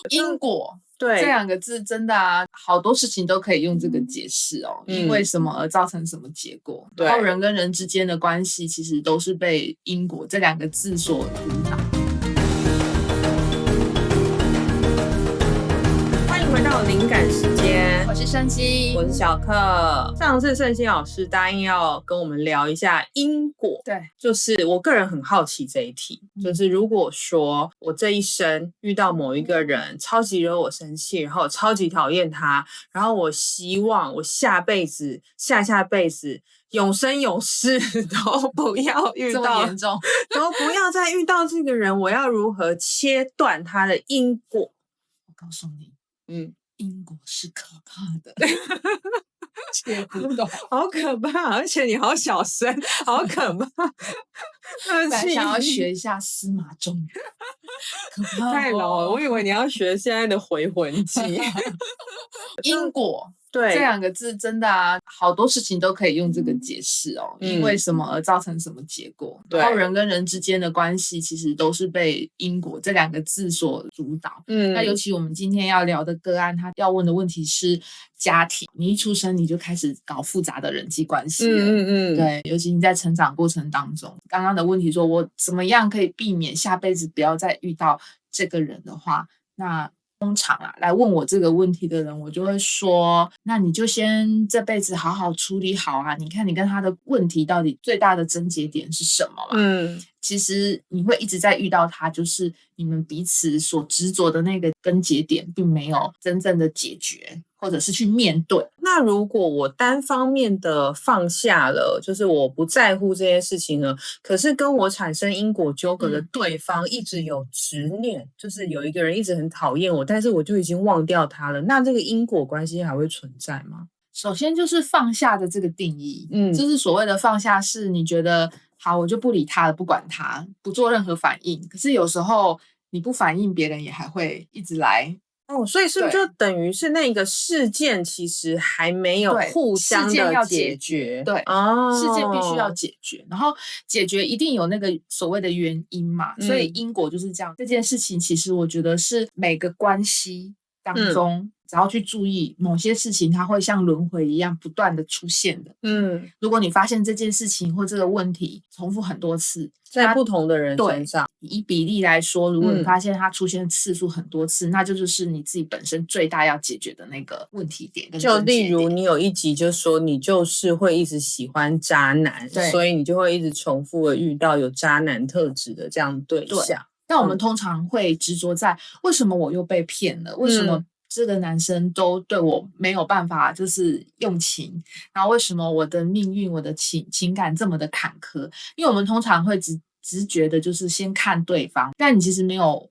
因果对这两个字真的啊，好多事情都可以用这个解释哦，因为什么而造成什么结果。然后人跟人之间的关系其实都是被因果这两个字所主导。欢迎回到灵感时间，我是圣熙，我是小克。上次圣熙老师答应要跟我们聊一下因果，对，就是我个人很好奇这一题，就是如果说我这一生遇到某一个人超级惹我生气，然后我超级讨厌他，然后我希望我下辈子、下下辈子、永生永世都不要遇到，这么严重，都不要再遇到这个人，我要如何切断他的因果？我告诉你，因果是可怕的，切不断，好可怕，而且你好小声，好可怕。本来想要学一下司马衷，可怕太老了，我以为你要学现在的回魂记。因果对这两个字真的啊，好多事情都可以用这个解释哦，因为什么而造成什么结果。然后人跟人之间的关系其实都是被因果这两个字所主导。那尤其我们今天要聊的个案，他要问的问题是家庭，你一出生你就开始搞复杂的人际关系了。对，尤其你在成长过程当中，刚刚的问题说我怎么样可以避免下辈子不要再遇到这个人的话，那通常啊，来问我这个问题的人，我就会说，那你就先这辈子好好处理好啊。你看你跟他的问题到底最大的症结点是什么嘛？其实你会一直在遇到他，就是你们彼此所执着的那个根结点，并没有真正的解决，或者是去面对。那如果我单方面的放下了，就是我不在乎这件事情呢，可是跟我产生因果纠葛的对方一直有执念，就是有一个人一直很讨厌我，但是我就已经忘掉他了，那这个因果关系还会存在吗？首先就是放下的这个定义，就是所谓的放下，是你觉得好，我就不理他了，不管他，不做任何反应。可是有时候你不反应，别人也还会一直来。所以是不是就等于是那个事件其实还没有互相的解决？对，事件必须要解决，然后解决一定有那个所谓的原因嘛，所以因果就是这样。这件事情其实我觉得是每个关系当中，只要去注意某些事情，它会像轮回一样不断的出现的。如果你发现这件事情或这个问题重复很多次，在不同的人身上，以比例来说，如果你发现它出现次数很多次，那就是你自己本身最大要解决的那个问题点跟症结点。就例如你有一集就说你就是会一直喜欢渣男，所以你就会一直重复的遇到有渣男特质的这样对象。但我们通常会执着在为什么我又被骗了？为什么这个男生都对我没有办法就是用情？然后为什么我的命运、我的情感这么的坎坷？因为我们通常会直觉的就是先看对方，但你其实没有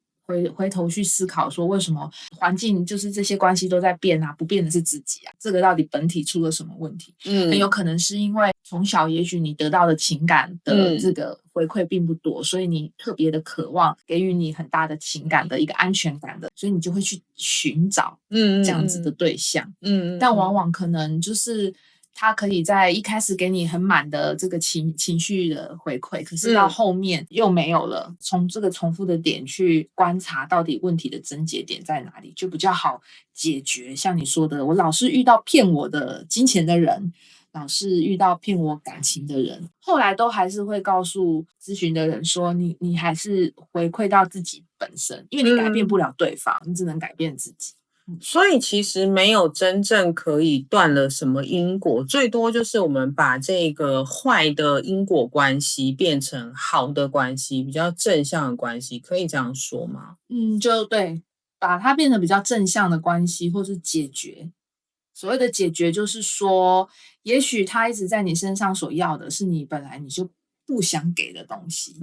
回头去思考说为什么环境就是这些关系都在变啊，不变的是自己啊，这个到底本体出了什么问题？很有可能是因为从小也许你得到的情感的这个回馈并不多，所以你特别的渴望给予你很大的情感的一个安全感的，所以你就会去寻找这样子的对象。但往往可能就是他可以在一开始给你很满的这个情绪的回馈，可是到后面又没有了。从这个重复的点去观察到底问题的症结点在哪里，就比较好解决。像你说的，我老是遇到骗我的金钱的人，老是遇到骗我感情的人，后来都还是会告诉咨询的人说，你还是回馈到自己本身，因为你改变不了对方，你只能改变自己。所以其实没有真正可以断了什么因果，最多就是我们把这个坏的因果关系变成好的关系，比较正向的关系，可以这样说吗？就对，把它变成比较正向的关系，或是解决。所谓的解决就是说，也许他一直在你身上所要的是你本来你就不想给的东西，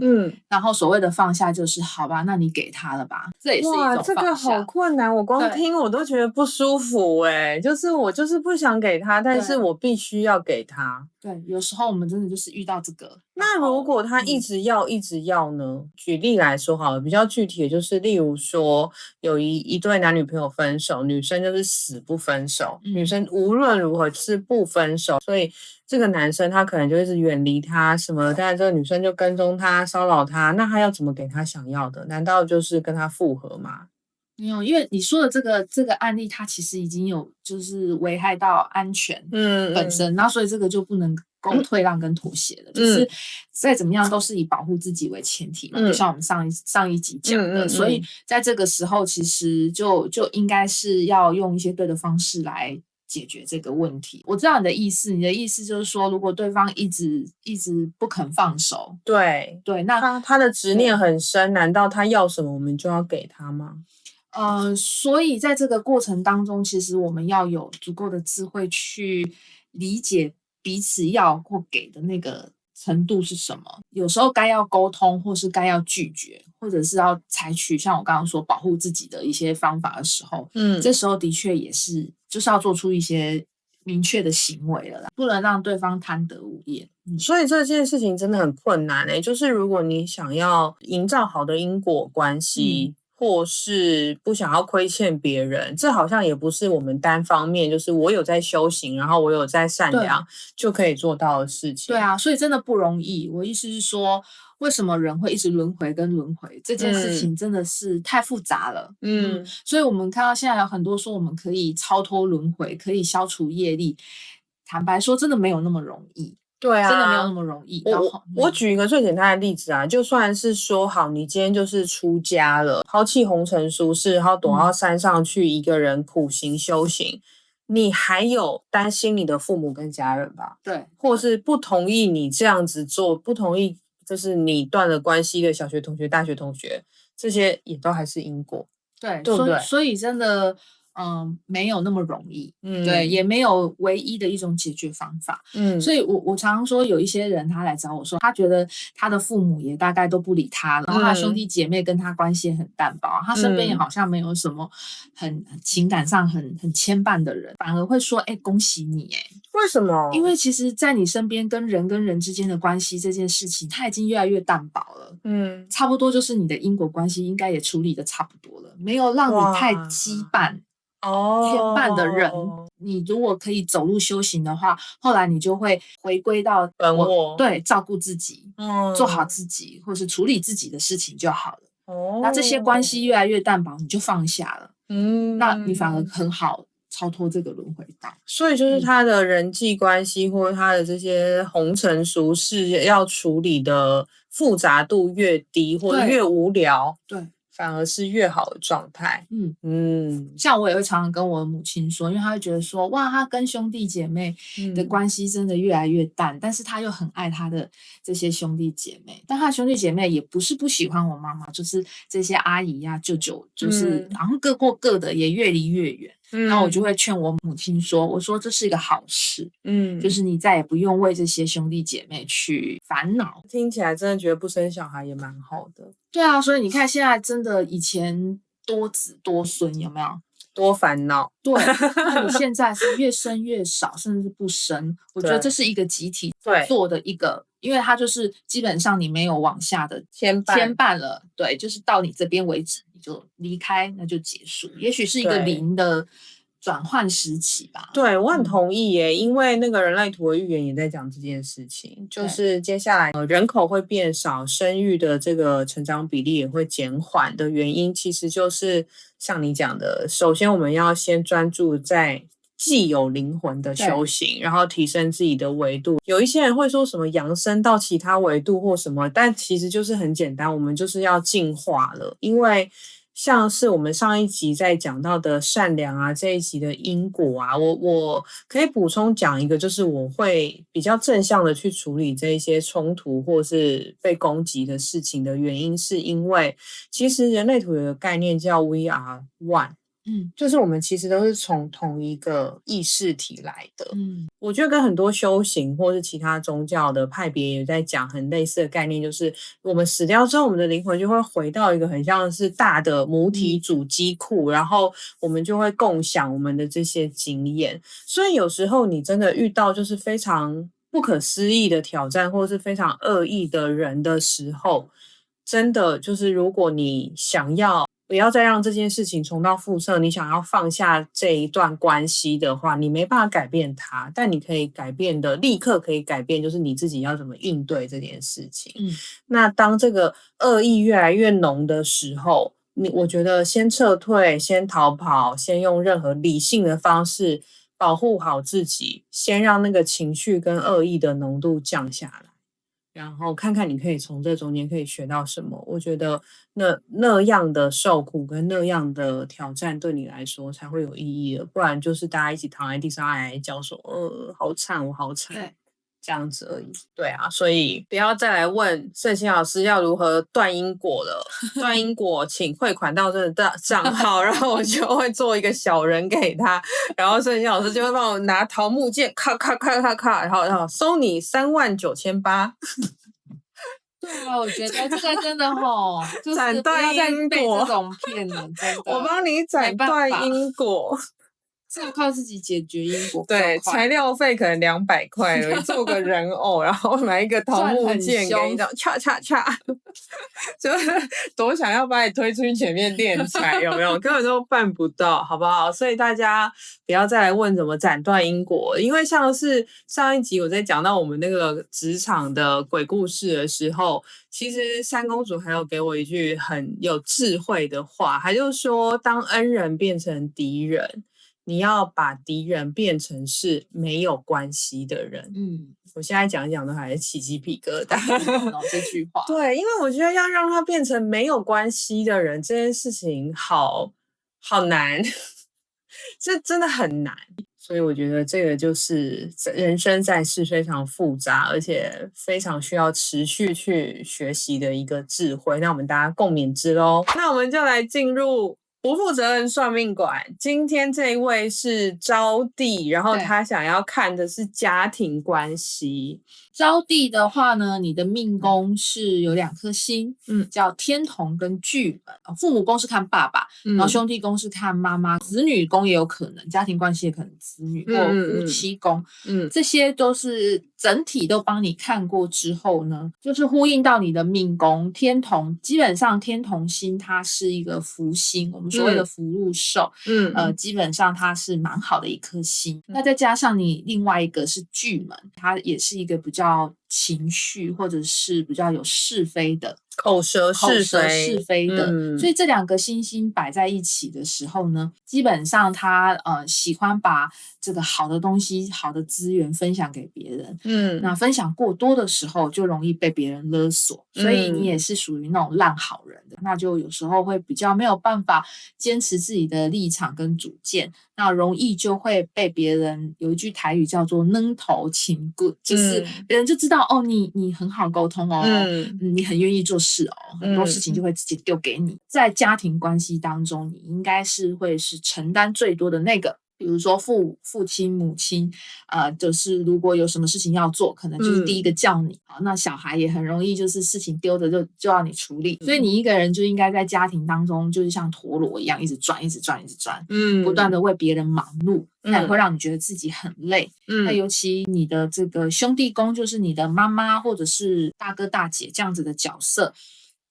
然后所谓的放下就是好吧，那你给他了吧，这也是一种放下。这个好困难，我光听我都觉得不舒服就是我就是不想给他，但是我必须要给他。对，有时候我们真的就是遇到这个。那如果他一直要呢？举例来说好了，比较具体的就是例如说有一对男女朋友分手，女生就是死不分手，女生无论如何是不分手，所以这个男生他可能就一直远离他什么，但是这个女生就跟踪他骚扰他，那他要怎么给他想要的？难道就是跟他复合吗？没有，因为你说的这个案例，它其实已经有就是危害到安全本身，然后所以这个就不能够退让跟妥协了，就是再怎么样都是以保护自己为前提嘛，就像我们上一集讲的，所以在这个时候其实就应该是要用一些对的方式来解决这个问题。我知道你的意思，你的意思就是说，如果对方一直不肯放手，对，那他的执念很深，难道他要什么我们就要给他吗？所以在这个过程当中，其实我们要有足够的智慧去理解彼此要或给的那个程度是什么。有时候该要沟通，或是该要拒绝，或者是要采取像我刚刚说保护自己的一些方法的时候，这时候的确也是就是要做出一些明确的行为了啦，不能让对方贪得无厌。所以这件事情真的很困难就是如果你想要营造好的因果关系，或是不想要亏欠别人，这好像也不是我们单方面就是我有在修行，然后我有在善良就可以做到的事情。对啊，所以真的不容易。我意思是说，为什么人会一直轮回跟轮回这件事情真的是太复杂了。所以我们看到现在有很多说我们可以超脱轮回，可以消除业力，坦白说真的没有那么容易。对啊，真的没有那么容易。我举一个最简单的例子啊，就算是说好，你今天就是出家了，抛弃红尘俗世，然后躲到山上去一个人苦行修行，你还有担心你的父母跟家人吧？对，或是不同意你这样子做，不同意就是你断了关系的小学同学、大学同学，这些也都还是因果，对，对不对？所以真的。没有那么容易，对，也没有唯一的一种解决方法，所以我常常说，有一些人他来找我说，他觉得他的父母也大概都不理他了，然后他兄弟姐妹跟他关系很淡薄，他身边也好像没有什么很情感上很牵绊的人，反而会说，恭喜你，为什么？因为其实在你身边跟人之间的关系这件事情，它已经越来越淡薄了，差不多就是你的因果关系应该也处理的差不多了，没有让你太羁绊。牵绊的人，你如果可以走入修行的话，后来你就会回归到本我，对，照顾自己，做好自己，或是处理自己的事情就好了。那这些关系越来越淡薄，你就放下了，那你反而很好超脱这个轮回道。所以就是他的人际关系或者他的这些红尘俗事要处理的复杂度越低，或者越无聊，对。反而是越好的状态。像我也会常常跟我母亲说，因为她会觉得说，哇，她跟兄弟姐妹的关系真的越来越淡，但是她又很爱她的这些兄弟姐妹，但她的兄弟姐妹也不是不喜欢我妈妈，就是这些阿姨呀、舅舅，就是然后各过各的，也越离越远。那我就会劝我母亲说，我说这是一个好事，就是你再也不用为这些兄弟姐妹去烦恼。听起来真的觉得不生小孩也蛮好的。对啊，所以你看现在真的以前多子多孙有没有？多烦恼。对，那你现在是越生越少，甚至是不生。我觉得这是一个集体做的一个，因为它就是基本上你没有往下的牵绊了，对，就是到你这边为止，你就离开，那就结束。也许是一个零的转换时期吧。对，我很同意耶，因为那个人类图的预言也在讲这件事情，就是接下来人口会变少，生育的这个成长比例也会减缓的原因，其实就是像你讲的，首先我们要先专注在既有灵魂的修行，然后提升自己的维度。有一些人会说什么扬升到其他维度或什么，但其实就是很简单，我们就是要进化了，因为像是我们上一集在讲到的善良啊，这一集的因果啊，我可以补充讲一个，就是我会比较正向的去处理这一些冲突或是被攻击的事情的原因，是因为其实人类图有个概念叫 We are one。就是我们其实都是从同一个意识体来的。我觉得跟很多修行或是其他宗教的派别也在讲很类似的概念，就是我们死掉之后，我们的灵魂就会回到一个很像是大的母体主机库，然后我们就会共享我们的这些经验。所以有时候你真的遇到就是非常不可思议的挑战，或是非常恶意的人的时候，真的就是如果你想要不要再让这件事情重蹈覆辙，你想要放下这一段关系的话，你没办法改变它，但你可以改变的，立刻可以改变，就是你自己要怎么应对这件事情。那当这个恶意越来越浓的时候，我觉得先撤退，先逃跑，先用任何理性的方式保护好自己，先让那个情绪跟恶意的浓度降下来，然后看看你可以从这中间可以学到什么。我觉得那样的受苦跟那样的挑战对你来说才会有意义的，不然就是大家一起躺在地上哀叫说好惨，我好惨。对，这样子而已。对啊，所以不要再来问圣心老师要如何断因果了。断因果，请汇款到这个账号，然后我就会做一个小人给他，然后圣心老师就会帮我拿桃木剑，咔咔咔咔咔，然后收你39800。对啊，我觉得这个真的吼，就是斩不要断再因果被这种骗了，真的。我帮你斩断因果。是要靠自己解决因果。对，材料费可能200块而已，做个人偶，然后买一个桃木剑给你，恰恰恰，就是多想要把你推出去前面敛财，有没有？根本都办不到，好不好？所以大家不要再来问怎么斩断因果，因为像是上一集我在讲到我们那个职场的鬼故事的时候，其实三公主还有给我一句很有智慧的话，她就说，当恩人变成敌人，你要把敌人变成是没有关系的人。我现在讲一讲都还是起鸡皮疙瘩。这句话，对，因为我觉得要让他变成没有关系的人，这件事情好难，这真的很难。所以我觉得这个就是人生在世非常复杂，而且非常需要持续去学习的一个智慧。那我们大家共勉之咯。那我们就来进入不负责任算命馆。今天这一位是招娣，然后他想要看的是家庭关系。招娣的话呢，你的命宫是有2颗星，叫天同跟巨门。父母宫是看爸爸，然后兄弟宫是看妈妈，子女宫也有可能，家庭关系也可能子女或夫妻宫，这些都是整体都帮你看过之后呢，就是呼应到你的命宫。天同基本上天同星它是一个福星，我们所谓的福禄寿，基本上它是蛮好的一颗星。那再加上你另外一个是巨门，它也是一个比较情绪或者是比较有是非的口舌是非的，所以这2个星星摆在一起的时候呢，基本上他喜欢把这个好的东西、好的资源分享给别人。那分享过多的时候，就容易被别人勒索，所以你也是属于那种烂好人的，那就有时候会比较没有办法坚持自己的立场跟主见，那容易就会被别人，有一句台语叫做扔头请棍，就是别人就知道你很好沟通你很愿意做事很多事情就会直接丢给你。在家庭关系当中，你应该是会是承担最多的那个。比如说父亲母亲就是如果有什么事情要做，可能就是第一个叫你那小孩也很容易就是事情丢着就要你处理，所以你一个人就应该在家庭当中就是像陀螺一样一直转不断的为别人忙碌，那也会让你觉得自己很累。那尤其你的这个兄弟宫，就是你的妈妈或者是大哥大姐这样子的角色，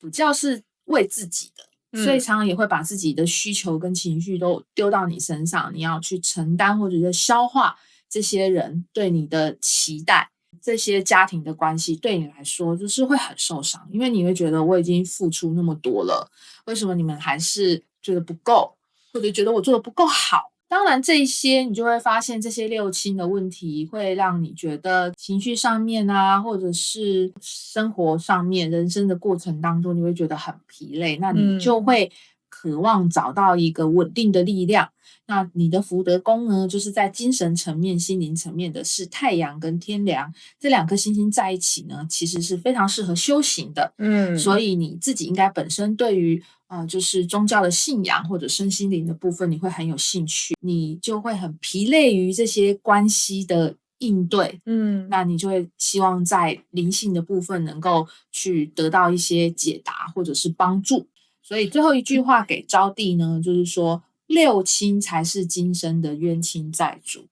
比较是为自己的，所以常常也会把自己的需求跟情绪都丢到你身上，你要去承担或者是消化这些人对你的期待。这些家庭的关系对你来说就是会很受伤，因为你会觉得我已经付出那么多了，为什么你们还是觉得不够，或者觉得我做的不够好。当然这些你就会发现这些六亲的问题会让你觉得情绪上面或者是生活上面人生的过程当中你会觉得很疲累，那你就会渴望找到一个稳定的力量。那你的福德宫呢，就是在精神层面心灵层面的是太阳跟天梁，这2颗星星在一起呢，其实是非常适合修行的。所以你自己应该本身对于就是宗教的信仰或者身心灵的部分你会很有兴趣，你就会很疲累于这些关系的应对，那你就会希望在灵性的部分能够去得到一些解答或者是帮助。所以最后一句话给招娣呢，就是说六亲才是今生的冤亲债主，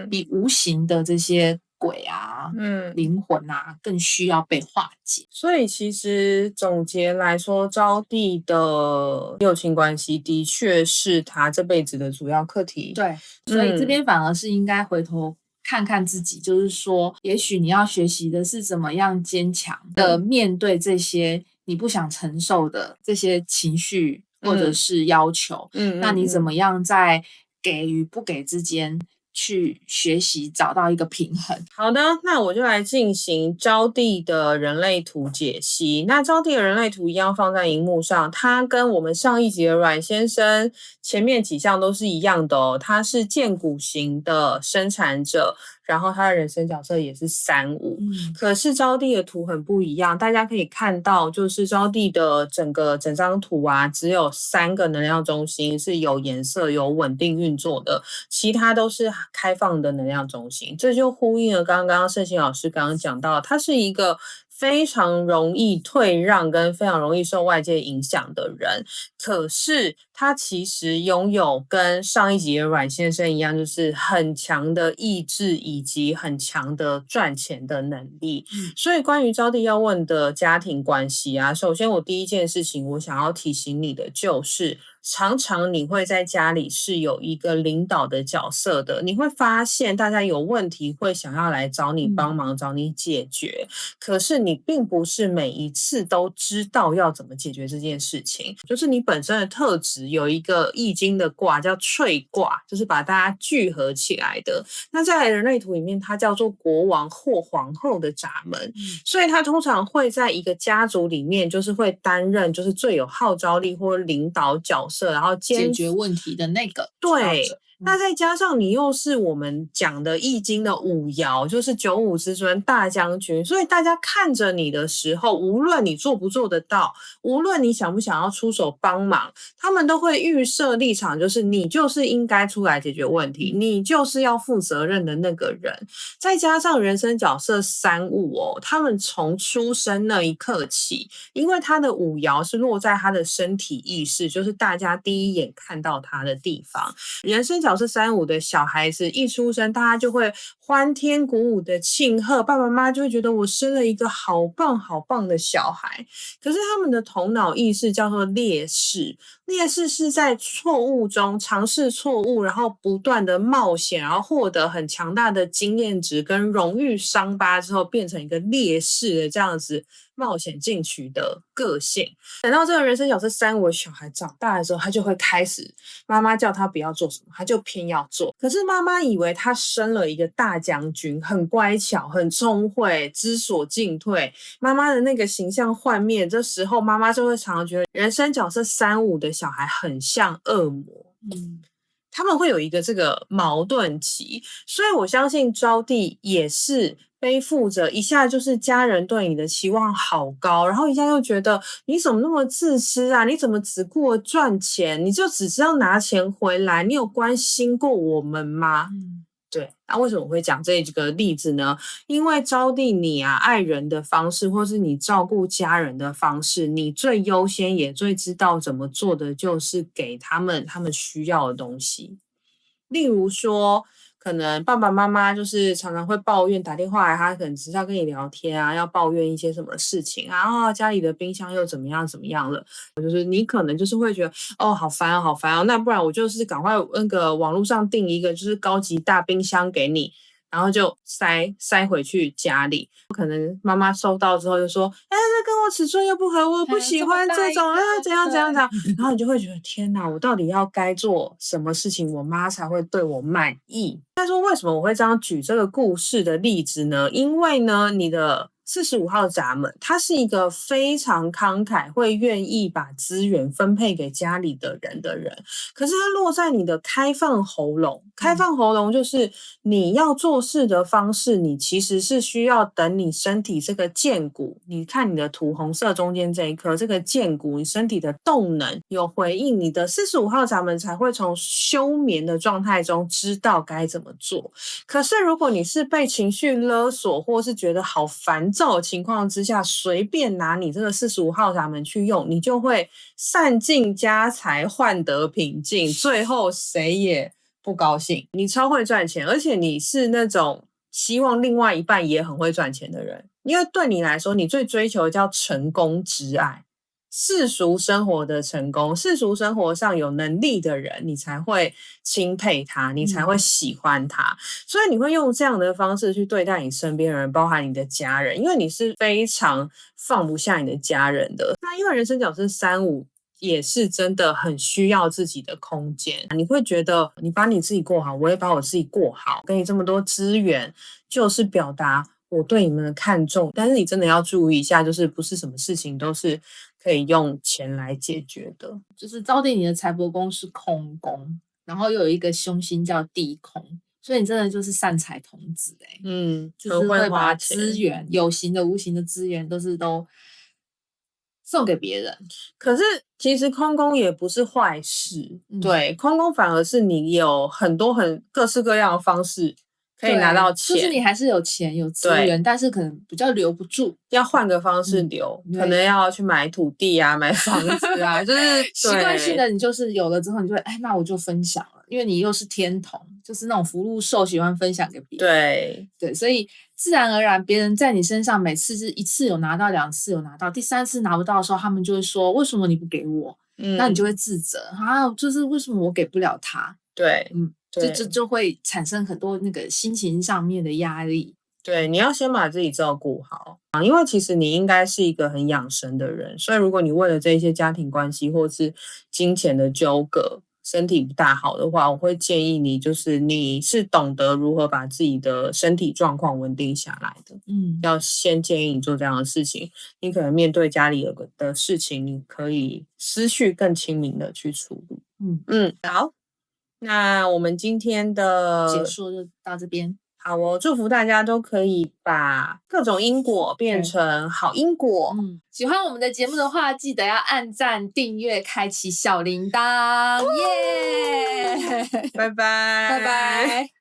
比无形的这些鬼灵魂更需要被化解。所以其实总结来说，招娣的六亲关系的确是他这辈子的主要课题。对，所以这边反而是应该回头看看自己，就是说也许你要学习的是怎么样坚强的面对这些你不想承受的这些情绪或者是要求，那你怎么样在给与不给之间去学习找到一个平衡？好的，那我就来进行招娣的人类图解析。那招娣的人类图一样放在荧幕上，它跟我们上一集的阮先生前面几项都是一样的哦。他是荐股型的生产者，然后他的人生角色也是3-5。可是招娣的图很不一样，大家可以看到，就是招娣的整张图啊，只有3个能量中心是有颜色、有稳定运作的，其他都是开放的能量中心。这就呼应了刚刚盛行老师刚刚讲到，它是一个非常容易退让跟非常容易受外界影响的人，可是他其实拥有跟上一集的阮先生一样，就是很强的意志以及很强的赚钱的能力。所以关于招娣要问的家庭关系啊，首先我第一件事情我想要提醒你的就是，常常你会在家里是有一个领导的角色的，你会发现大家有问题会想要来找你帮忙，找你解决，可是你并不是每一次都知道要怎么解决这件事情，就是你本身的特质有一个易经的卦叫萃卦，就是把大家聚合起来的。那在人类图里面它叫做国王或皇后的闸门，所以他通常会在一个家族里面就是会担任就是最有号召力或领导角色，然后解决问题的那个。对，那再加上你又是我们讲的易经的5爻，就是95之尊大将军，所以大家看着你的时候，无论你做不做得到，无论你想不想要出手帮忙，他们都会预设立场，就是你就是应该出来解决问题，你就是要负责任的那个人。再加上人生角色3-5哦，他们从出生那一刻起，因为他的5爻是落在他的身体意识，就是大家第一眼看到他的地方。人生角色3-5的小孩子一出生，大家就会欢天鼓舞的庆贺，爸爸妈妈就会觉得我生了一个好棒好棒的小孩。可是他们的头脑意识叫做劣势，劣势是在错误中尝试错误，然后不断的冒险，然后获得很强大的经验值跟荣誉伤疤之后，变成一个劣势的这样子冒险进取的个性。等到这个人生角色3-5的小孩长大的时候，他就会开始妈妈叫他不要做什么，他就偏要做。可是妈妈以为他生了一个大将军，很乖巧，很聪慧，知所进退。妈妈的那个形象幻灭，这时候妈妈就会常常觉得人生角色3-5的小孩很像恶魔。他们会有一个这个矛盾期，所以我相信招娣也是背负着一下就是家人对你的期望好高，然后一下又觉得你怎么那么自私啊，你怎么只顾着赚钱，你就只知道拿钱回来，你有关心过我们吗？对，那为什么我会讲这个例子呢？因为招娣你啊，爱人的方式或是你照顾家人的方式，你最优先也最知道怎么做的就是给他们需要的东西。例如说可能爸爸妈妈就是常常会抱怨，打电话来他可能只是要跟你聊天啊，要抱怨一些什么事情啊，家里的冰箱又怎么样了，就是你可能就是会觉得哦好烦哦，那不然我就是赶快那个网络上订一个就是高级大冰箱给你，然后就塞回去家里。可能妈妈收到之后就说这跟我尺寸又不合，我不喜欢这种怎样，然后你就会觉得天哪，我到底要该做什么事情我妈才会对我满意。但是为什么我会这样举这个故事的例子呢？因为呢你的45号闸门，他是一个非常慷慨，会愿意把资源分配给家里的人，可是他落在你的开放喉咙。开放喉咙就是你要做事的方式，你其实是需要等你身体这个剑骨，你看你的图红色中间这一颗这个剑骨，你身体的动能有回应，你的45号闸门才会从休眠的状态中知道该怎么做。可是如果你是被情绪勒索，或是觉得好烦躁的情况之下，随便拿你这个45号闸门去用，你就会散尽家财换得平静，最后谁也不高兴。你超会赚钱，而且你是那种希望另外一半也很会赚钱的人，因为对你来说你最追求的叫成功之爱，世俗生活的成功，世俗生活上有能力的人你才会钦佩他，你才会喜欢他，所以你会用这样的方式去对待你身边的人，包含你的家人，因为你是非常放不下你的家人的。那因为人生角色3-5也是真的很需要自己的空间。你会觉得你把你自己过好，我也把我自己过好，给你这么多资源，就是表达我对你们的看重。但是你真的要注意一下，就是不是什么事情都是可以用钱来解决的。就是招娣你的财帛宫是空宫，然后又有一个凶星叫地空，所以你真的就是善财童子就是会把资源，有形的无形的资源都送给别人。可是其实空宫也不是坏事，对，空宫反而是你有很多各式各样的方式可以拿到钱，就是你还是有钱有资源，但是可能比较留不住，要换个方式留，可能要去买土地啊，买房子啊，就是习惯性的你就是有了之后，你就会那我就分享了，因为你又是天同，就是那种福禄寿喜欢分享给别人，对，所以自然而然别人在你身上每次是一次有拿到，2次有拿到，第3次拿不到的时候，他们就会说为什么你不给我？那你就会自责就是为什么我给不了他？对，就会产生很多那个心情上面的压力。对，你要先把自己照顾好因为其实你应该是一个很养生的人，所以如果你为了这些家庭关系或是金钱的纠葛，身体不大好的话，我会建议你，就是你是懂得如何把自己的身体状况稳定下来的。要先建议你做这样的事情，你可能面对家里的事情，你可以思绪更清明的去处理。好，那我们今天的结束就到这边。好祝福大家都可以把各种因果变成好因果。喜欢我们的节目的话，记得要按赞、订阅、开启小铃铛。耶！拜拜，拜拜。